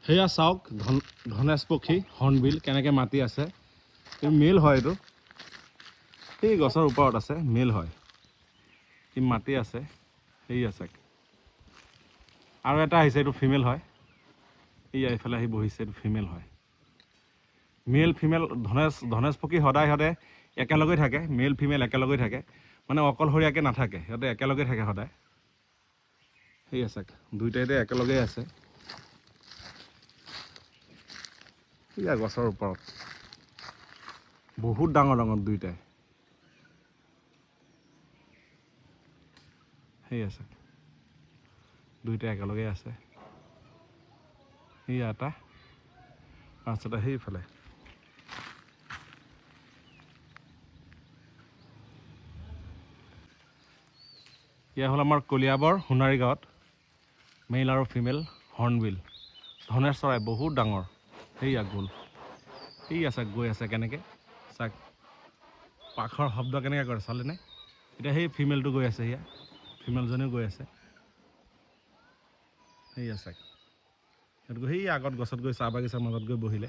সেয়া চাওক ধনেশ পক্ষী হৰ্ণবিল কেনেকৈ মাতি আছে। এই মেল হয়, এইটো এই গছৰ ওপৰত আছে, মেল হয়। সি মাতি আছে, সেই আছে। আৰু এটা আহিছে, এইটো ফিমেল হয়। এই এইফালে আহি বহিছে, এইটো ফিমেল হয়। মেল ফিমেল ধনেশ পক্ষী সদায় একেলগে থাকে। মেল ফিমেল একেলগে থাকে, মানে অকলশৰীয়াকৈ নাথাকে, সিহঁতে একেলগে থাকে সদায়। সেই আছে, দুইটাইতে একেলগেই আছে। এয়া গছৰ ওপৰত বহুত ডাঙৰ ডাঙৰ দুইটাই। সেই আছে, দুইটাই একেলগে আছে। সেয়া এটা, তাৰপিছতে সেইফালে এয়া হ'ল আমাৰ কলিয়াবৰ সোণাৰী গাঁৱত মেল আৰু ফিমেল হৰ্ণবিল ধনেশ চৰাই, বহুত ডাঙৰ। সেইয়া গ'ল, সেই আছে, গৈ আছে কেনেকৈ চাওক, পাখৰ শব্দ কেনেকৈ কৰে চালেনে? এতিয়া সেই ফিমেলটো গৈ আছে, সেয়া ফিমেলজনীও গৈ আছে। সেই আছে, সেইটো সেই আগত গছত গৈ চাহ বাগিচাৰ মাজত গৈ বহিলে।